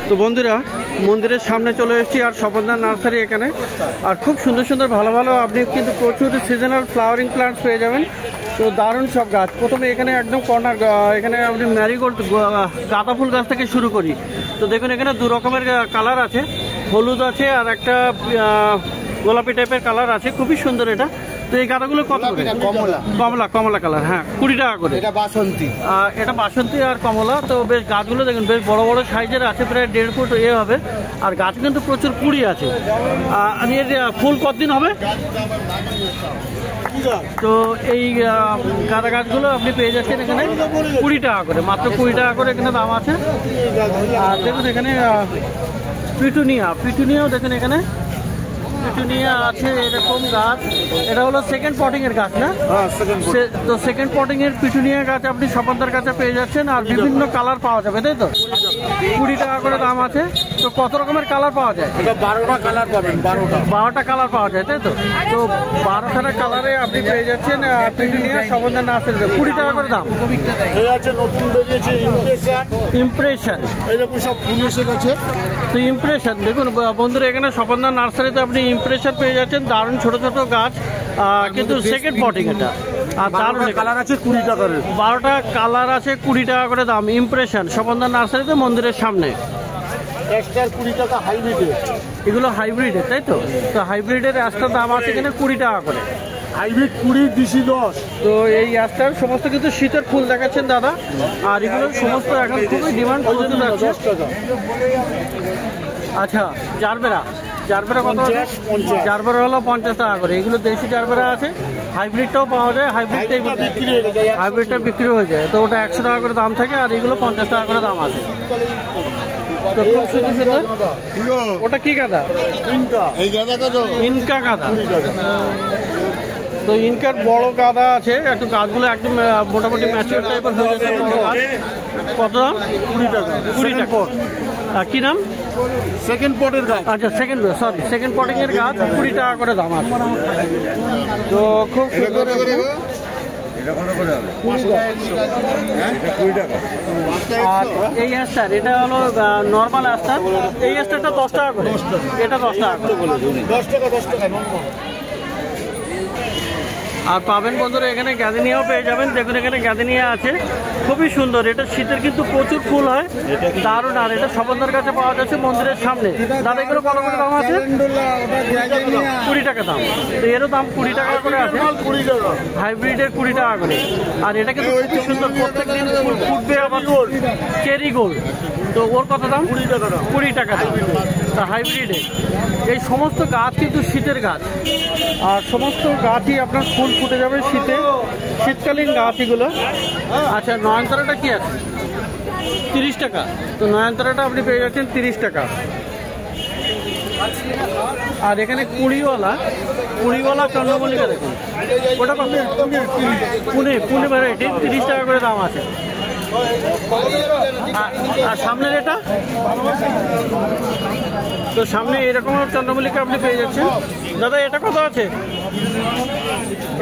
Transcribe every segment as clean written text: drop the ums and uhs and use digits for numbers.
তো বন্ধুরা মন্দিরের সামনে চলে এসেছি আর স্বপনদা নার্সারি এখানে। আর খুব সুন্দর সুন্দর ভালো ভালো আপনি কিন্তু প্রচুর সিজনাল ফ্লাওয়ারিং প্লান্টস পেয়ে যাবেন। তো দারুণ সব গাছ। প্রথমে এখানে একদম কর্নার এখানে আপনি ম্যারিগোল্ড গাঁদা ফুল গাছ থেকে শুরু করি। তো দেখুন এখানে দু রকমের কালার আছে, হলুদ আছে আর একটা গোলাপি টাইপের কালার আছে, খুবই সুন্দর এটা। তো এই গাঁদাগুলো কত করে? কমলা কমলা কালার, হ্যাঁ 20 টাকা করে। এটা বাসন্তী, এটা বাসন্তী আর কমলা। তো বেশ গাছগুলো দেখুন বেশ বড় বড় সাইজের আছে, প্রায় 1.5 ফুট হবে। আর গাছ কিন্তু প্রচুর কুড়ি আছে। আর এর ফুল কতদিন হবে? তো এই গাঁদা গাছগুলো আপনি পেয়ে যাচ্ছেন এখানে 20 টাকা করে, মাত্র 20 টাকা করে এখানে দাম আছে। আর দেখুন এখানে পিটুনিয়াও দেখুন এখানে পিটুনিয়া আছে এরকম গাছ। এটা হলো সেকেন্ড পটিং এর গাছ না? তো সেকেন্ড পটিং এর পিটুনিয়া গাছ আপনি স্বপনদার কাছে পেয়ে যাচ্ছেন। আর বিভিন্ন কালার পাওয়া যাবে, তাই তো? 20 টাকা করে দাম আছে। তো কত রকমের কালার পাওয়া যায়? 12টা কালার পাবেন। 12টা কালার পাওয়া যায়, তাই তো? তো 12খানা কালারে আপনি পেয়ে যাচ্ছেন পিটুনিয়া স্বপনদার নার্সারিতে। 20 টাকা করে দাম। নতুন বেরিয়েছে ইমপ্রেশন, এইরকম সব ফুল এসে গেছে। তো ইমপ্রেশন দেখুন বন্ধুরা, এখানে স্বপনদার নার্সারিতে আপনি ইমপ্রেশন পেয়ে যাচ্ছেন। দারুণ ছোট ছোট গাছ, কিন্তু সেকেন্ড পটিং এটা। আর দারুণ কালার আছে 20 টাকা করে। 12টা কালার আছে, 20 টাকা করে দাম। ইমপ্রেশন স্বপনদার নার্সারিতে, মন্দিরের সামনে। এক্সট্রা 20 টাকা হাইব্রিডের। এগুলো হাইব্রিডের, তাই তো? তো হাইব্রিডের অ্যাশটার দাম আছে এখানে 20 টাকা করে। Hybrid 20, DC 10। তো এই অ্যাশটার সমস্ত কিন্তু শীতের ফুল দেখাচ্ছেন দাদা। আর এগুলো সমস্ত এখন খুবই ডিমান্ড প্রচুর আছে। 10 টাকা। আচ্ছা জারবেরা কত? জারবেরা হলো 50 টাকা করে। এগুলো দেশি জারবেরা আছে, হাইব্রিডটাও পাওয়া যায়। হাইব্রিডটা বিক্রি হয়ে যায়, তো ওটা 100 টাকা করে দাম থাকে। আর এগুলো 50 টাকা করে দাম আছে। তো খুব সুন্দর সুন্দর। ওটা কি গাঁদা? ইনকা গাঁদা। তো ইনকার বড় গাঁদা আছে, একটু গাছগুলো একদম মোটামুটি ম্যাচিওর টাইপের হয়ে গেছে। কত দাম? 20 টাকা। 20 টাকা। কি নাম? সেকেন্ড পটের গাছ। আচ্ছা সেকেন্ড পটিং এর গাছ 20 টাকা করে দাম আছে। তো খুব সুন্দর। আর এই অ্যাস্টার, এটা হলো নর্মাল অ্যাস্টার। এই অ্যাস্টারটা 10 টাকা করে, এটা 10 টাকা করে। 10 টাকা। আর পাবেন বন্ধুরা এখানে গ্যাদিনিয়াও পেয়ে যাবেন। দেখুন এখানে গ্যাদিনিয়া আছে, খুবই সুন্দর। এটা শীতের কিন্তু প্রচুর ফুল হয়, দারুণ। আর এটা স্বপনদার কাছে পাওয়া যাচ্ছে মন্দিরের সামনে। দাদা এগুলো কত করে দাম আছে? 20 টাকা দাম। তো এরও দাম 20 টাকা করে আছে। হাইব্রিডের 20 টাকা করে। আর এটা কিন্তু খুব সুন্দর, প্রত্যেক দিন ফুটবে। আবার চেরি গোল্ড, তো ওর কত দাম? 20 টাকা দাম। তা হাইব্রিডে এই সমস্ত গাছ কিন্তু শীতের গাছ। আর সমস্ত গাছই আপনার ফুল ফুটে যাবে শীতকালীন গাছ এগুলো। আচ্ছা নয়নতারাটা কি আছে? 30 টাকা। তো নয়নতারাটা আপনি পেয়ে যাচ্ছেন 30 টাকা। আর এখানে কুড়িওয়ালা চন্দ্রমল্লিকা দেখুন, ওটা কত? পুনে ভ্যারাইটি 30 টাকা করে দাম আছে। আর সামনের এটা, তো সামনে এরকম চন্দ্রমল্লিকা আপনি পেয়ে যাচ্ছেন। দাদা এটা কত আছে?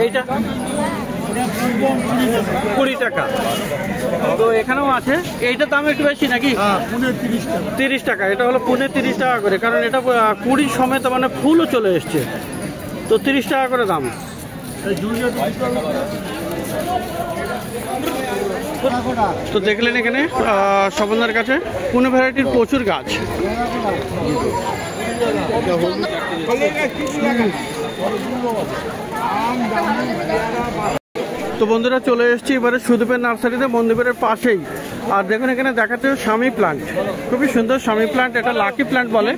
এইটা 20 টাকা। তো এখানেও আছে। এইটার দাম একটু বেশি নাকি? 30 টাকা। এটা হলো পুনে 30 টাকা করে, কারণ এটা 20 সমেত মানে ফুলও চলে এসছে। তো 30 টাকা করে দাম। তো দেখলেন এখানে স্বপনদার কাছে পুনে ভ্যারাইটির প্রচুর গাছ। তো বন্ধুরা চলে এসেছি এবারে সুদীপের নার্সারিতে, মন্দিরের পাশেই। আর দেখুন এখানে দেখাচ্ছে স্বামী প্লান্ট, খুবই সুন্দর স্বামী প্লান্ট। এটা লাকি প্লান্ট বলে।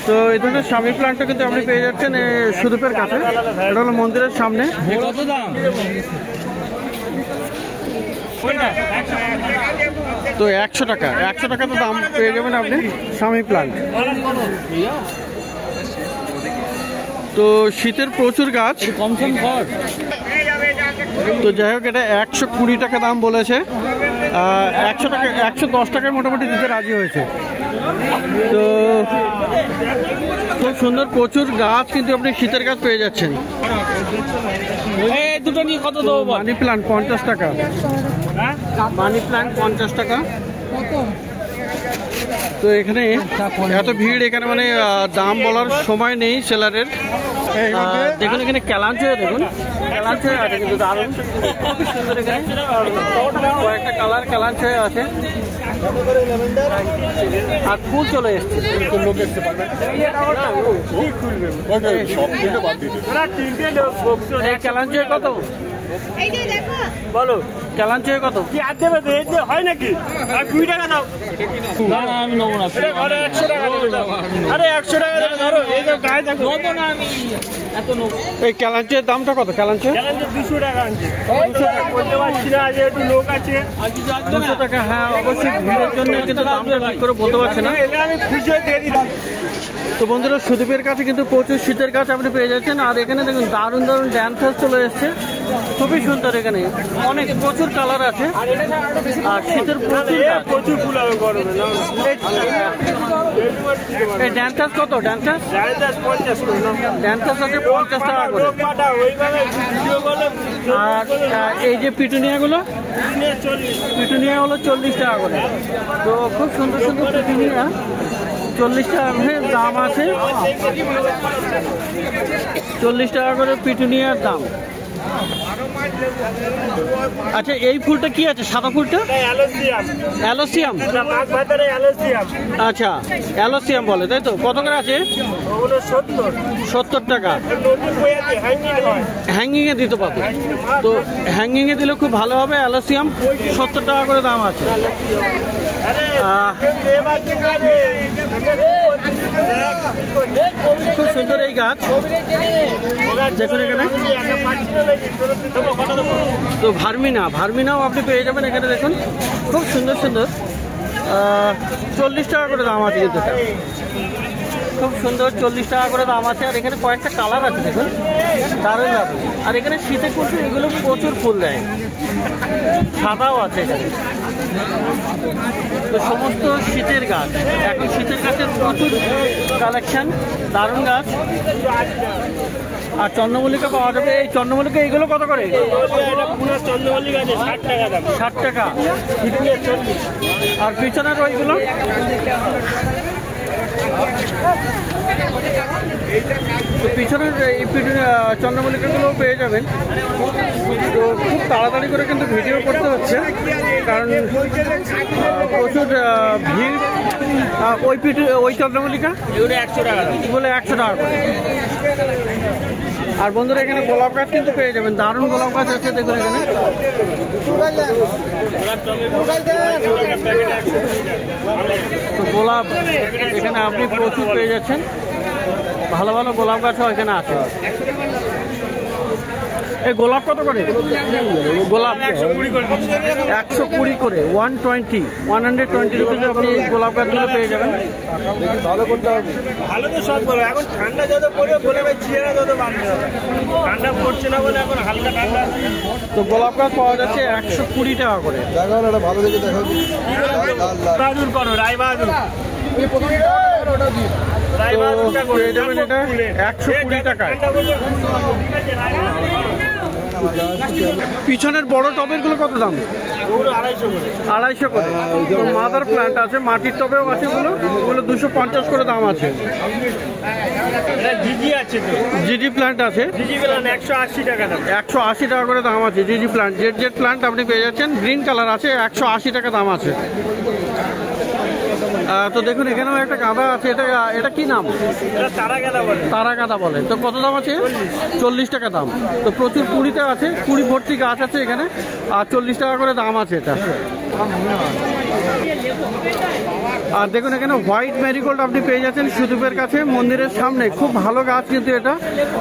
তো এই ধরনের স্বামী প্লান্টটা কিন্তু আপনি পেয়ে যাচ্ছেন সুদীপের কাছে। এটা হলো মন্দিরের সামনে। কত দাম? তো 100 টাকা। 100 টাকা তো দাম পেয়ে যাবেন আপনি স্বামী প্লান্ট। তো শীতের প্রচুর গাছ। তো যাই হোক, এটা 120 টাকা দাম বলেছে। 100 টাকা 110 টাকায় মোটামুটি দিতে রাজি হয়েছে। তো খুব সুন্দর প্রচুর গাছ কিন্তু আপনি শীতের গাছ পেয়ে যাচ্ছেন। দুটো নিয়ে কত দেবো? মানি প্লান্ট 50 টাকা। মানি প্লান্ট 50 টাকা। তো এখানে এত ভিড়, এখানে মানে দাম বলার সময় নেই সেলারের। দেখুন এখানে ক্যালাঞ্চে, দেখুন ক্যালাঞ্চে আছে কিন্তু দারুণ, খুবই সুন্দর। এখানে কয়েকটা কালার ক্যালাঞ্চে আছে আর ফুল চলে এসছে। ক্যালাঞ্চে কত বলো? ক্যালাঞ্চে কত কি আর দেবে? হয় নাকি? আর 2 টাকা দাও। না না আমি নেবো না, 100 টাকা দেবে। আরে 100 টাকা দেবে ধরো, এই যে গায়ে দেখো। নেবো না আমি, এত নেবো। এই ক্যালাঞ্চের দামটা কত? ক্যালাঞ্চে 200 টাকা আনছে। 200 টাকা বলতে পারছি না, আজ একটু লোক আছে। 200 টাকা। হ্যাঁ অবশ্যই ভিড়ের জন্য কিন্তু দামটা ঠিক করে বলতে পারছি না। এলে আমি খুশি হয়ে দিয়ে দিতাম। তো বন্ধুরা সুদীপের কাছে কিন্তু প্রচুর শীতের গাছ আপনি পেয়ে যাচ্ছেন। আর এখানে দেখুন দারুণ দারুণ ড্যান্সার চলে এসছে, খুবই সুন্দর। এখানে অনেক প্রচুর কালার আছে আর শীতের প্রচুর ফুল হবে গরমে। এই ড্যান্সার কত? ড্যান্সার 50 করে না? ড্যান্সার আছে 50 টাকা করে। ওইভাবে ভিডিও করলে আর এই যে পিটুনিয়াগুলো, 40। পিটুনিয়া হলো 40 টাকা করে। তো খুব সুন্দর সুন্দর পিটুনিয়া 40 টাকা করে দাম আছে। 40 টাকা করে পিটুনিয়ার দাম। আচ্ছা এই ফুলটা কি আছে? সাদা ফুলটা অ্যালোসিয়াম। আচ্ছা অ্যালোসিয়াম বলে, তাই তো? কত করে আছে? 70 টাকা। হ্যাঙ্গিং এ দিতে পারবো তো, হ্যাঙ্গিং এ দিলে খুব ভালো হবে। অ্যালোসিয়াম 70 টাকা করে দাম আছে। খুব সুন্দর এই গাছ দেখুন এখানে। তো ভার্মিনাও আপনি পেয়ে যাবেন এখানে। দেখুন খুব সুন্দর সুন্দর, 40 টাকা করে দাম আছে কিন্তু এটা। খুব সুন্দর 40 টাকা করে দাম আছে। আর এখানে কয়েকটা কালার আছে দেখুন, দারুণ দারুণ। আর এখানে শীতে করছে এগুলো প্রচুর ফুল দেয়, সাদাও আছে এখানে। তো সমস্ত শীতের গাছ, এখন শীতের গাছের প্রচুর কালেকশন, দারুণ গাছ। আর চন্দ্রমল্লিকা পাওয়া যাবে। এই চন্দ্রমল্লিকা এইগুলো কত করে? চন্দ্রমল্লিকা 60 টাকা দাম। 60 টাকা। আর পিছনের ওইগুলো তো পিছনের এই চন্দ্রমল্লিকাগুলো পেয়ে যাবেন। তো খুব তাড়াতাড়ি করে কিন্তু ভিডিও করতে হচ্ছে, কারণ প্রচুর ভিড়। ওই চন্দ্রমল্লিকা এগুলো 100 টাকা দাম। এগুলো 100 টাকা করে। আর বন্ধুরা এখানে গোলাপ গাছ কিন্তু পেয়ে যাবেন, দারুণ গোলাপ গাছ আছে দেখুন এখানে। তো গোলাপ এখানে আপনি প্রচুর পেয়ে যাচ্ছেন, ভালো ভালো গোলাপ গাছও এখানে আছে। এই গোলাপ কত করে? গোলাপ 120 করে, 120 রুপিসে আপনি এই গোলাপ গাছগুলো পেয়ে যাবেন। ভালো করতে হবে, ভালো তো সব করবে। এখন ঠান্ডা যত পড়বে বলে চেহারা তত বাড়বে। ঠান্ডা পড়ছে না বলে এখন হালকা ঠান্ডা। তো গোলাপ গাছ পাওয়া যাচ্ছে 120 টাকা করে। ভালো দেখে দেখো, বাহাদুর করো, রায় বাহাদুর। তো পেয়ে যাবেন এটা 120 টাকায়। পিছনের বড় টবের গুলো কত দাম? 250 করে। তো মাদার প্ল্যান্ট আছে, মাটির টবেও আছে ওগুলো 250 করে দাম আছে। জিজি প্ল্যান্ট আছে, 180 টাকা দাম। 180 টাকা করে দাম আছে জিজি প্ল্যান্ট। জেড প্ল্যান্ট আপনি পেয়ে যাচ্ছেন, গ্রিন কালার আছে, 180 টাকা দাম আছে। তো দেখুন এখানেও একটা গাঁদা আছে, এটা কি নাম? তারা গাঁদা বলে। তো কত দাম আছে? 40 টাকা দাম। তো প্রচুর কুড়িতে আছে, কুড়ি ভর্তি গাছ আছে এখানে, আর 40 টাকা করে দাম আছে এটা। আর দেখুন এখানে হোয়াইট ম্যারিগোল্ড আপনি পেয়ে যাচ্ছেন সুদীপের কাছে, মন্দিরের সামনে। খুব ভালো গাছ কিন্তু এটা,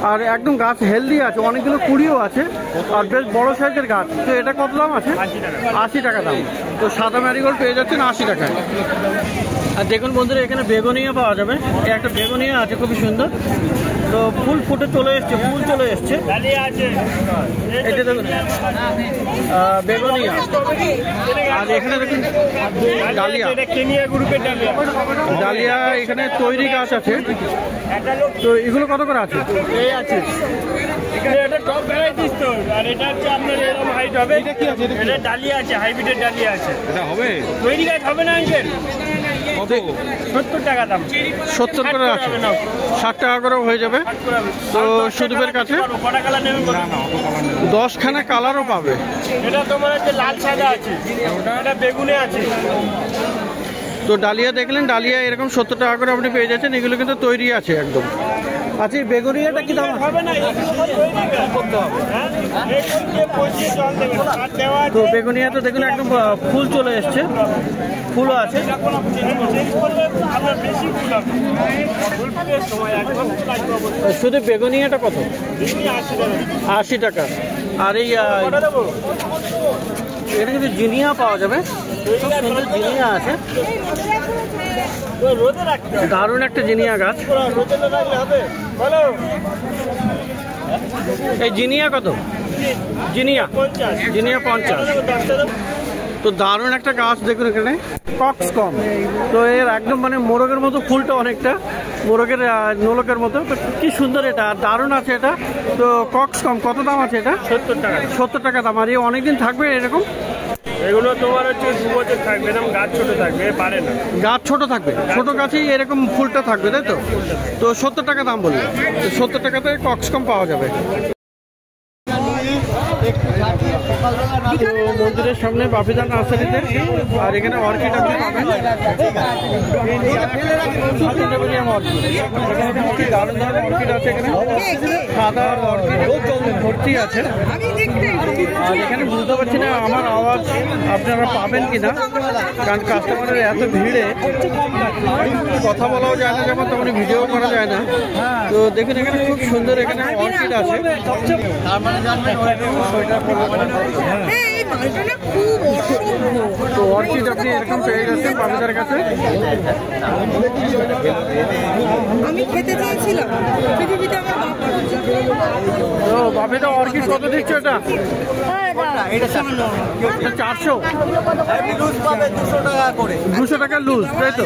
আর একদম গাছ হেলদি আছে, অনেকগুলো কুড়িও আছে, আর বেশ বড় সাইজের গাছ। তো এটা কত দাম আছে? 80 টাকা দাম। তো সাদা ম্যারিগোল্ড পেয়ে যাচ্ছেন 80 টাকায়। আর দেখুন বন্ধুরা এখানে বেগুনিয়া পাওয়া যাবে, একটা বেগুনিয়া আছে খুবই সুন্দর। তো ফুল ফুটে চলে এসছে, ফুল চলে এসছে। এটা দেখুন বেগুনিয়া। আর এখানে দেখুন ডালিয়া, ডালিয়া এখানে তৈরি গাছ আছে। তো এগুলো কত করে আছে? এই আছে এটা টপ ভ্যারাইটিস তো, আর এটা হচ্ছে আপনার এরকম হাইট হবে। এটা কি আছে? এটা ডালিয়া আছে, হাইব্রিডের ডালিয়া আছে। এটা হবে? তৈরি গাছ হবে না আঙ্কেল? 70 টাকা দাম। 70 করে আছে, 60 টাকা করেও হয়ে যাবে। তো সুদীপের কাছে 10খানা কালারও পাবে। এটা তোমার হচ্ছে লাল সাদা আছে, এটা বেগুনে আছে। তো ডালিয়া দেখলেন, ডালিয়া এরকম 70 টাকা করে আপনি পেয়ে যাচ্ছেন। এগুলো কিন্তু তৈরি আছে একদম। আচ্ছা, এই বেগুনিয়াটা কি দাম হবে না, করতে হবে। তো বেগুনিয়া তো দেখুন একদম ফুল চলে এসছে, ফুলও আছে। শুধু বেগুনিয়াটা কত? 80 টাকা। আর এই এটা কিন্তু জিনিয়া পাওয়া যাবে, খুব সুন্দর জিনিয়া আছে, দারুণ একটা জিনিয়া গাছ। এই জিনিয়া কত? জিনিয়া 50। তো দারুণ একটা গাছ দেখুন এখানে, কক্সকম। তো এর একদম মানে মোরগের মতো ফুলটা, অনেকটা মোরগের নোলকের মতো। তো কি সুন্দর এটা, আর দারুণ আছে এটা। তো কক্সকম কত দাম আছে এটা? 70 টাকা। 70 টাকা দাম। আর এই অনেকদিন থাকবে এরকম? এগুলো তোমার হচ্ছে 2 বছর থাকবে, এরকম গাছ ছোট থাকবে, পারে না। গাছ ছোট থাকবে, ছোট গাছেই এরকম ফুলটা থাকবে, তাই তো? তো 70 টাকা দাম বললো। তো 70 টাকাতে কক্সকম পাওয়া যাবে। তো মন্দিরের সামনে বাপিদা নার্সারিতে, আর এখানে অর্কিড আপনি পাবেন। দারুণ দারুণ অর্কিড আছে এখানে, সাদা অর্কিড ভর্তি আছে। আর এখানে বুঝতে পারছি না আমার আওয়াজ আপনারা পাবেন কিনা, কারণ কাস্টমারের এত ভিড়ে কথা বলাও যায় না, যেমন তেমন ভিডিও করা যায় না। তো দেখুন এখানে খুব সুন্দর এখানে অর্কিড আছে। তো অর্কিড আপনি এরকম পেয়ে যাচ্ছেন বাপিদার কাছে। আমি খেতে চাইছিলাম, তো বাপিদা অর্কিড কত দিচ্ছে এটা? 400। 200 টাকা লুজ, তাই তো?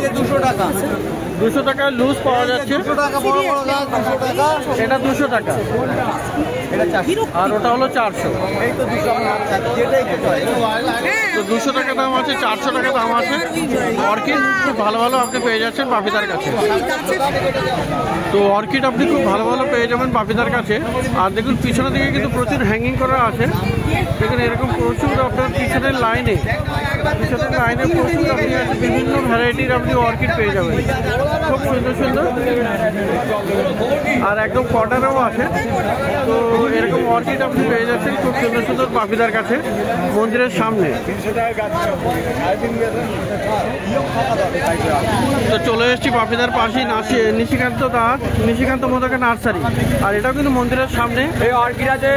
200 টাকা লুজ পাওয়া যাচ্ছে। এটা 200 টাকা, আর ওটা হলো 400। তো 200 টাকা দাম আছে, 400 টাকা দাম আছে। অর্কিড খুব ভালো ভালো আপনি পেয়ে যাচ্ছেন বাপিদার কাছে। তো অর্কিড আপনি খুব ভালো ভালো পেয়ে যাবেন বাপিদার কাছে। আর দেখুন পিছনের দিকে কিন্তু প্রচুর হ্যাঙ্গিং করা আছে। দেখুন এরকম প্রচুর আপনার পিছনের লাইনে প্রচুর আপনি বিভিন্ন ভ্যারাইটির আপনি অর্কিড পেয়ে যাবেন, খুব সুন্দর সুন্দর। আর একদম কটারও আছে। তো এরকম অর্কিড আপনি পেয়ে যাচ্ছেন খুব সুন্দর সুন্দর বাপিদার কাছে মন্দিরের সামনে। তো চলে এসেছি বাপিদার পাশেই নিশিকান্ত মোদকের নার্সারি। আর এটাও কিন্তু মন্দিরের সামনে। এই অর্কিড আছে,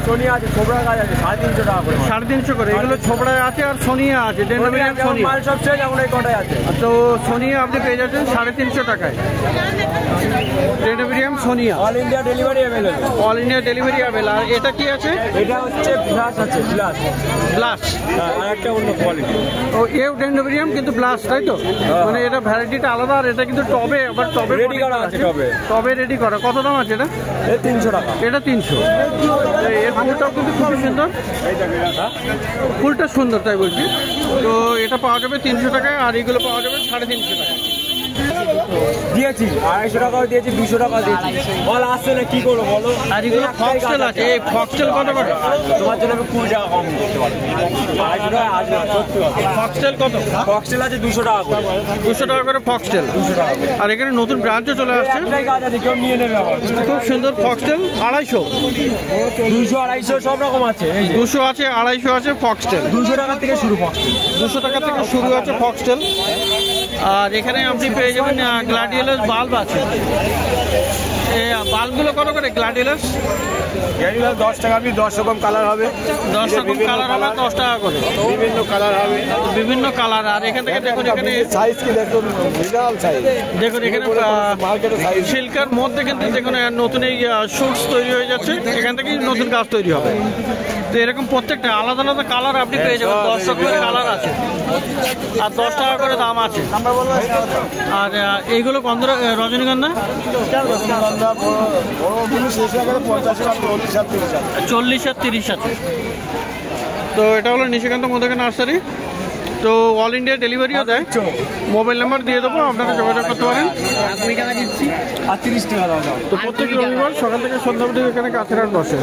সোনিয়া আছে, ছোবড়া গাছ আছে, 350 টাকা করে। 350 করে। এগুলো ছোবড়ায় আছে আর সোনিয়া আছে, ডেন্ড্রোবিয়াম সোনিয়া। মাল সব শেষ, এখন এই কটাই আছে। তো সোনিয়া আপনি পেয়ে যাচ্ছেন 350 টাকায়। Dendrobium Sonia all India delivery available. All India delivery available. আর এটা কি আছে? এটা হচ্ছে ব্লাস আছে, ব্লাস। আর একটা অন্য কোয়ালিটি। ও এও ডেন্ড্রোবিয়াম কিন্তু ব্লাস, তাই তো? মানে এটা ভ্যারাইটিটা আলাদা। আর এটা কিন্তু টবে, আবার টবে রেডি করা আছে, টবে রেডি করা। কত দাম আছে এটা? 300 টাকা। এটা 300। এর ফুলটাও কিন্তু খুবই সুন্দর, ফুলটা সুন্দর তাই বলছি। তো এটা পাওয়া যাবে 300 টাকায়, আর এগুলো পাওয়া যাবে 350 টাকায়। দিয়েছি 250 টাকাও দিয়েছি, 200 টাকা দিয়েছি। বল আসছে না, কি করবো বলো? আর এগুলো ফক্সটেল আছে। এই ফক্সটেল কত করে? তোমার জন্য আমি 20 টাকা কম করতে পারি। 250 টাকা আসবে, সত্যি কথা। ফক্সটেল কত? ফক্সটেল আছে 200 টাকা করে। 200 টাকা করে ফক্সটেল। 200 টাকা করে। আর এখানে নতুন ব্রাঞ্চও চলে আসছে, একটাই গাছ আছে, কেউ নিয়ে নেবে আবার। খুব সুন্দর ফক্সটেল। 250, 200, 250 সব রকম আছে। এই যে 200 আছে, 250 আছে ফক্সটেল। 200 টাকা থেকে শুরু ফক্সটেল। 200 টাকা থেকে শুরু আছে ফক্সটেল। আর এখানে আপনি পেয়ে যাবেন গ্লাডিওলাস বাল্ব আছে। এই বাল্বগুলো কত করে গ্লাডিওলাস? 10 টাকা। আপনি 10 রকম কালার হবে, 10 রকম কালার হবে 10 টাকা করে। বিভিন্ন কালার হবে, বিভিন্ন কালার। আর এখান থেকে দেখুন এখানে সাইজ কি দেখুন, বিশাল সাইজ। দেখুন এখানে মার্কেটে সাইজ সিল্কের মধ্যে কিন্তু দেখুন নতুন এই শুটস তৈরি হয়ে যাচ্ছে, এখান থেকেই নতুন গাছ তৈরি হবে। তো এরকম প্রত্যেকটা আলাদা আলাদা কালার আপনি পেয়ে যাবেন। 10 রকমের কালার আছে, আর 10 টাকা করে দাম আছে। আর এইগুলো রজনীগন্ধা 40 আর 30 আছে। তো এটা হলো নিশিকান্ত মোদকের নার্সারি। তো অল ইন্ডিয়া ডেলিভারিও দেয়। মোবাইল নাম্বার দিয়ে দেবো, আপনারা যোগাযোগ করতে পারেন। আর 30 টাকা দাও। তো প্রত্যেক রবিবার সকাল থেকে সন্ধ্যা অবধি এখানে কাছের হাট বসে।